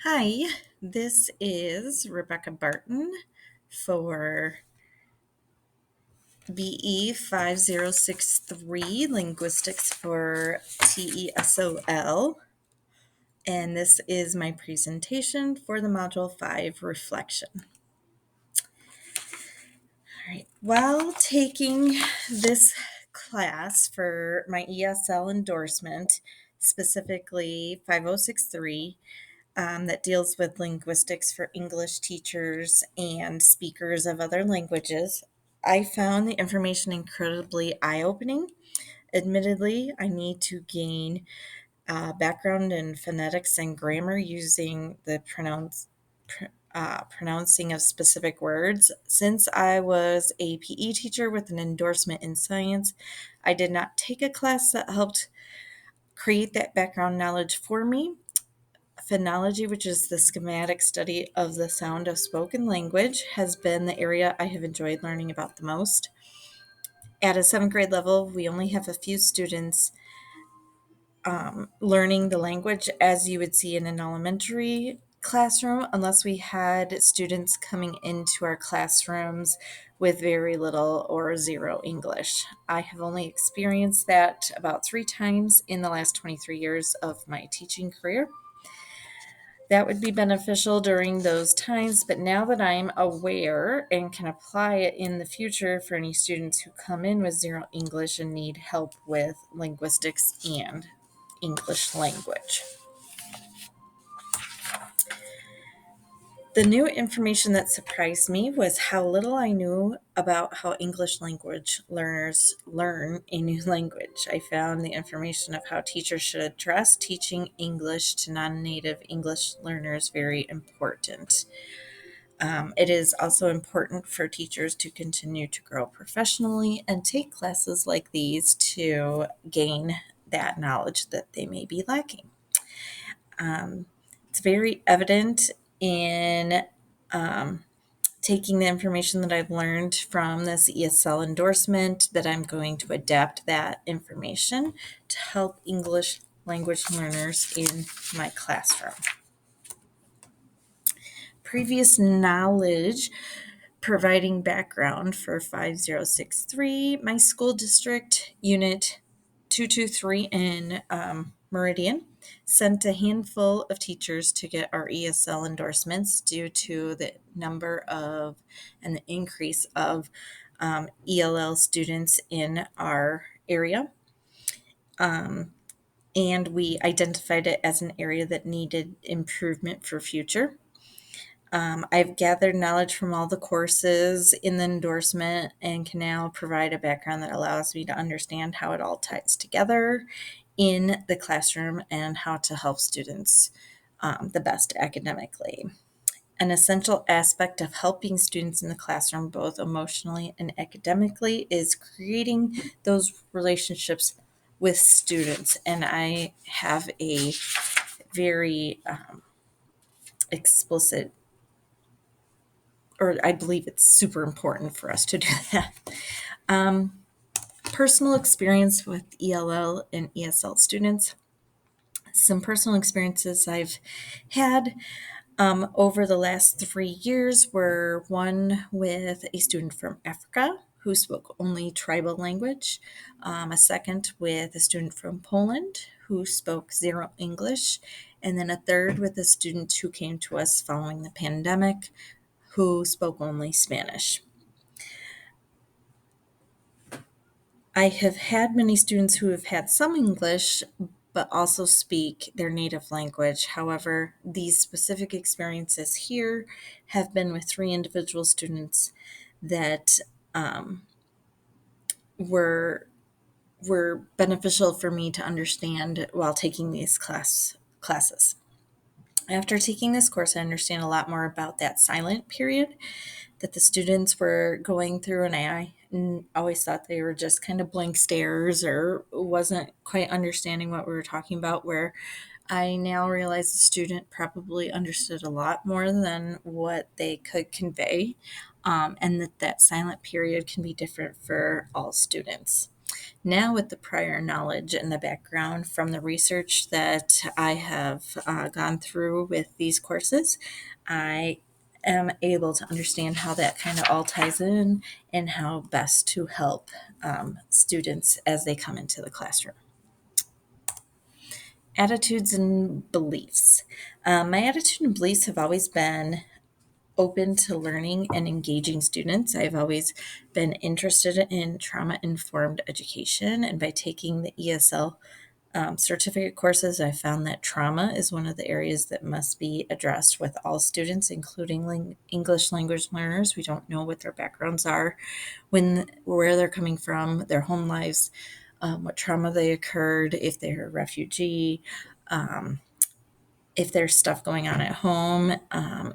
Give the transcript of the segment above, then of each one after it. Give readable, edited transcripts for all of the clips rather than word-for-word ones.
Hi, this is Rebecca Barton for BE 5063 Linguistics for TESOL, and this is my presentation for the Module 5 Reflection. All right, while taking this class for my ESL endorsement, specifically 5063, that deals with linguistics for English teachers and speakers of other languages, I found the information incredibly eye opening. Admittedly, I need to gain background in phonetics and grammar using the pronouncing of specific words. Since I was a PE teacher with an endorsement in science, I did not take a class that helped create that background knowledge for me. Phonology, which is the schematic study of the sound of spoken language, has been the area I have enjoyed learning about the most. At a seventh grade level, we only have a few students learning the language as you would see in an elementary classroom, unless we had students coming into our classrooms with very little or zero English. I have only experienced that about 3 times in the last 23 years of my teaching career. That would be beneficial during those times, but now that I'm aware and can apply it in the future for any students who come in with zero English and need help with linguistics and English language. The new information that surprised me was how little I knew about how English language learners learn a new language. I found the information of how teachers should address teaching English to non-native English learners very important. It is also important for teachers to continue to grow professionally and take classes like these to gain that knowledge that they may be lacking. It's very evident in taking the information that I've learned from this ESL endorsement that I'm going to adapt that information to help English language learners in my classroom. Previous knowledge providing background for 5063, my school district, Unit 223 in Meridian, sent a handful of teachers to get our ESL endorsements due to the number of and the increase of ELL students in our area. And we identified it as an area that needed improvement for future. I've gathered knowledge from all the courses in the endorsement and can now provide a background that allows me to understand how it all ties together in the classroom and how to help students the best academically. An essential aspect of helping students in the classroom, both emotionally and academically, is creating those relationships with students. And I have a very explicit, or I believe it's super important for us to do that. Personal experience with ELL and ESL students. Some personal experiences I've had over the last 3 years were one with a student from Africa who spoke only tribal language, a second with a student from Poland who spoke zero English, and then a third with a student who came to us following the pandemic who spoke only Spanish. I have had many students who have had some English, but also speak their native language. However, these specific experiences here have been with 3 individual students that were beneficial for me to understand while taking these classes. After taking this course, I understand a lot more about that silent period that the students were going through, and I always thought they were just kind of blank stares or wasn't quite understanding what we were talking about, where I now realize the student probably understood a lot more than what they could convey, and that silent period can be different for all students. Now, with the prior knowledge and the background from the research that I have gone through with these courses, I am able to understand how that kind of all ties in and how best to help students as they come into the classroom. Attitudes and beliefs. My attitude and beliefs have always been open to learning and engaging students. I've always been interested in trauma informed education, and by taking the ESL certificate courses, I found that trauma is one of the areas that must be addressed with all students, including English language learners. We don't know what their backgrounds are, where they're coming from, their home lives, what trauma they occurred, if they're a refugee, um, if there's stuff going on at home,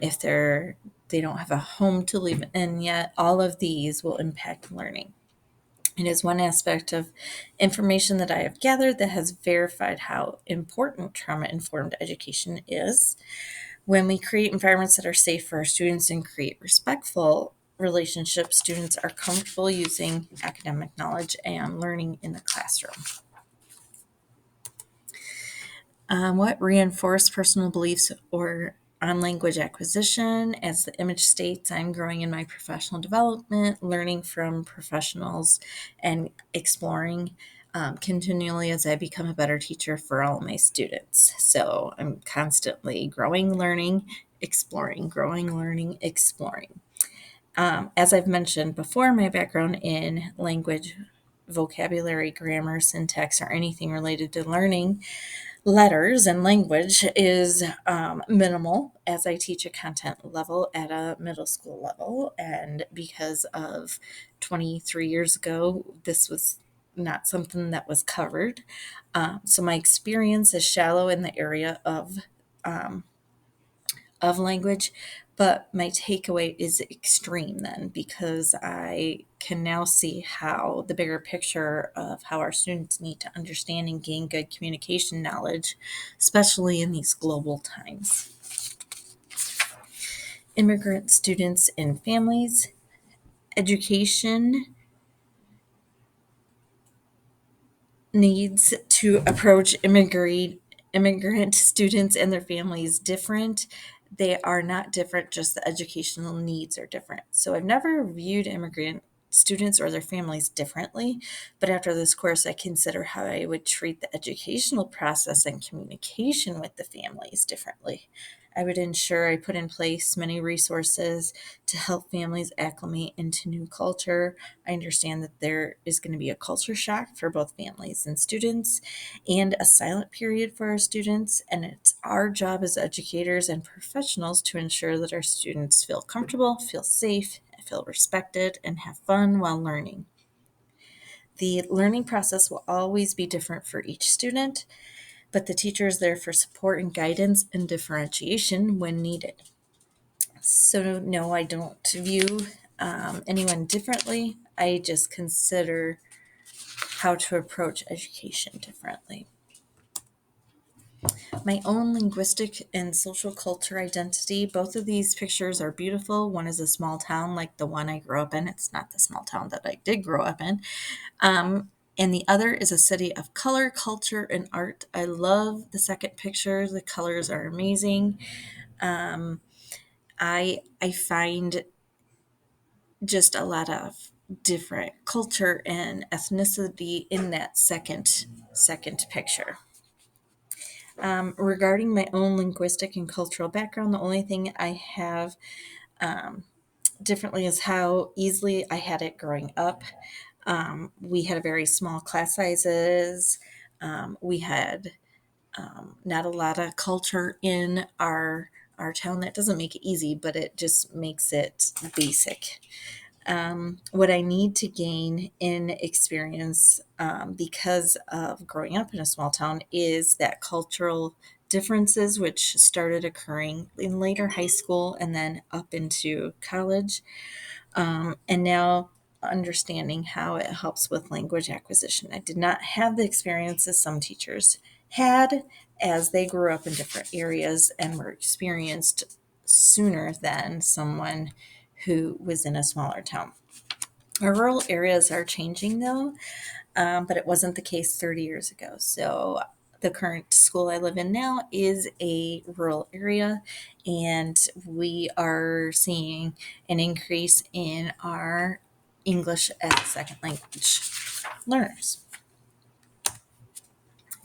if they don't have a home to live in yet. All of these will impact learning. It is one aspect of information that I have gathered that has verified how important trauma informed education is. When we create environments that are safe for our students and create respectful relationships, students are comfortable using academic knowledge and learning in the classroom. What reinforce personal beliefs or on language acquisition? As the image states, I'm growing in my professional development, learning from professionals, and exploring continually as I become a better teacher for all my students. So I'm constantly growing, learning, exploring, growing, learning, exploring. As I've mentioned before, my background in language, vocabulary, grammar, syntax, or anything related to learning letters and language is minimal, as I teach a content level at a middle school level. And because of 23 years ago, this was not something that was covered. So my experience is shallow in the area um, of language, but my takeaway is extreme then, because I can now see how the bigger picture of how our students need to understand and gain good communication knowledge, especially in these global times. Immigrant students and families. Education needs to approach immigrant students and their families different. They are not different, just the educational needs are different. So I've never viewed immigrant students or their families differently, but after this course, I consider how I would treat the educational process and communication with the families differently. I would ensure I put in place many resources to help families acclimate into new culture. I understand that there is going to be a culture shock for both families and students, and a silent period for our students. And it's our job as educators and professionals to ensure that our students feel comfortable, feel safe, feel respected, and have fun while learning. The learning process will always be different for each student, but the teacher is there for support and guidance and differentiation when needed. So, no, I don't view anyone differently. I just consider how to approach education differently. My own linguistic and social culture identity. Both of these pictures are beautiful. One is a small town like the one I grew up in. It's not the small town that I did grow up in. And the other is a city of color, culture, and art. I love the second picture. The colors are amazing. I find just a lot of different culture and ethnicity in that second picture. Regarding my own linguistic and cultural background, the only thing I have differently is how easily I had it growing up. We had a very small class sizes. We had not a lot of culture in our town. That doesn't make it easy, but it just makes it basic. What I need to gain in experience because of growing up in a small town is that cultural differences, which started occurring in later high school and then up into college, and now understanding how it helps with language acquisition. I did not have the experiences some teachers had, as they grew up in different areas and were experienced sooner than someone who was in a smaller town. Our rural areas are changing though, but it wasn't the case 30 years ago. So the current school I live in now is a rural area, and we are seeing an increase in our English as a second language learners.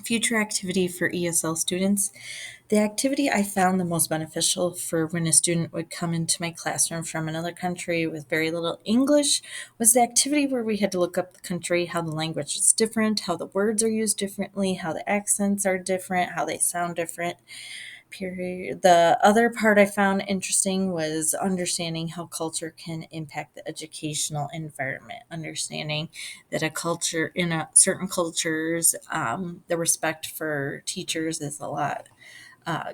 Future activity for ESL students. The activity I found the most beneficial for when a student would come into my classroom from another country with very little English was the activity where we had to look up the country, how the language is different, how the words are used differently, how the accents are different, how they sound different. Period. The other part I found interesting was understanding how culture can impact the educational environment. Understanding that a culture, in a certain cultures, the respect for teachers is a lot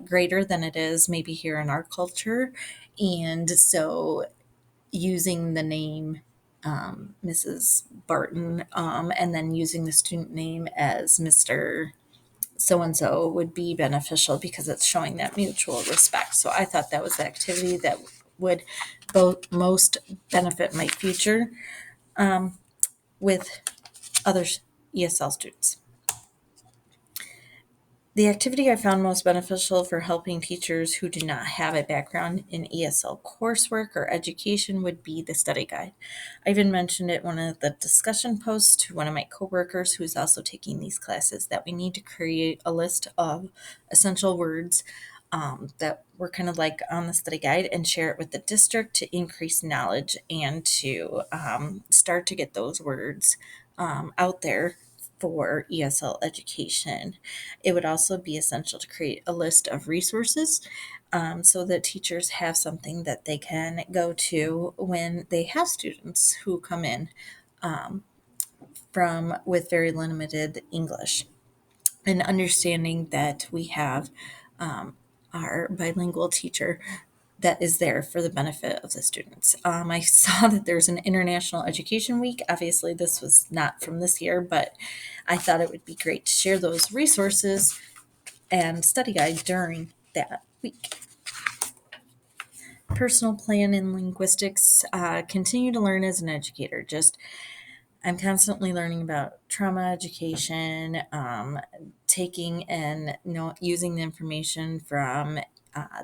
greater than it is maybe here in our culture. And so using the name Mrs. Barton, and then using the student name as Mr. So and so would be beneficial because it's showing that mutual respect. So I thought that was the activity that would both most benefit my future with other ESL students. The activity I found most beneficial for helping teachers who do not have a background in ESL coursework or education would be the study guide. I even mentioned it in one of the discussion posts to one of my coworkers who's also taking these classes that we need to create a list of essential words that were kind of like on the study guide and share it with the district to increase knowledge and to start to get those words out there for ESL education. It would also be essential to create a list of resources so that teachers have something that they can go to when they have students who come in from with very limited English, and understanding that we have our bilingual teacher that is there for the benefit of the students. I saw that there's an International Education Week. Obviously, this was not from this year, but I thought it would be great to share those resources and study guide during that week. Personal plan in linguistics. Continue to learn as an educator. I'm constantly learning about trauma education, taking and using the information from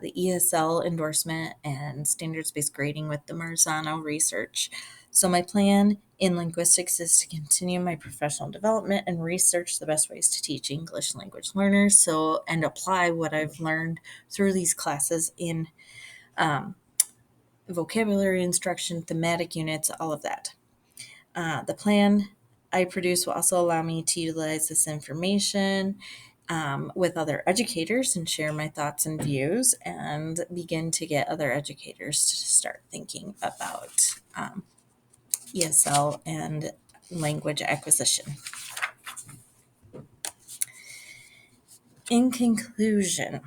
the ESL endorsement and standards-based grading with the Marzano research. So my plan in linguistics is to continue my professional development and research the best ways to teach English language learners, and apply what I've learned through these classes in vocabulary instruction, thematic units, all of that. The plan I produce will also allow me to utilize this information with other educators and share my thoughts and views, and begin to get other educators to start thinking about ESL and language acquisition. In conclusion,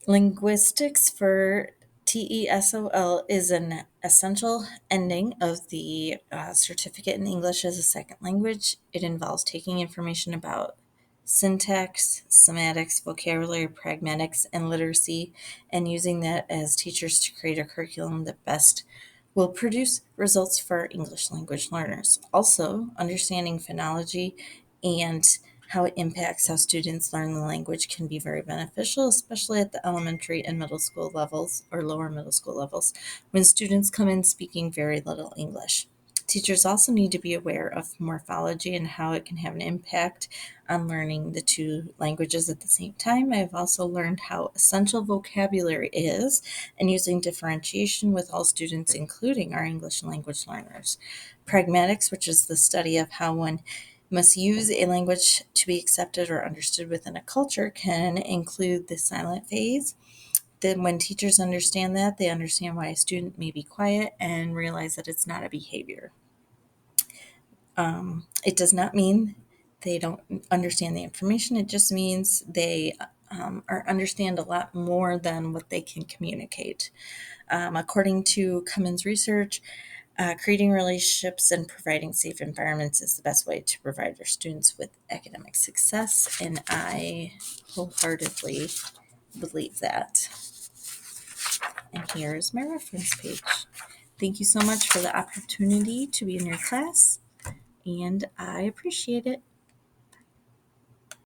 linguistics for TESOL is an essential ending of the certificate in English as a second language. It involves taking information about syntax, semantics, vocabulary, pragmatics, and literacy, and using that as teachers to create a curriculum that best will produce results for English language learners. Also, understanding phonology and how it impacts how students learn the language can be very beneficial, especially at the elementary and middle school levels or lower middle school levels when students come in speaking very little English. Teachers also need to be aware of morphology and how it can have an impact on learning the two languages at the same time. I've also learned how essential vocabulary is and using differentiation with all students, including our English language learners. Pragmatics, which is the study of how one must use a language to be accepted or understood within a culture, can include the silent phase. Then, when teachers understand that, they understand why a student may be quiet and realize that it's not a behavior. It does not mean they don't understand the information. It just means they understand a lot more than what they can communicate. According to Cummins research, creating relationships and providing safe environments is the best way to provide your students with academic success, and I wholeheartedly believe that. And here is my reference page. Thank you so much for the opportunity to be in your class, and I appreciate it.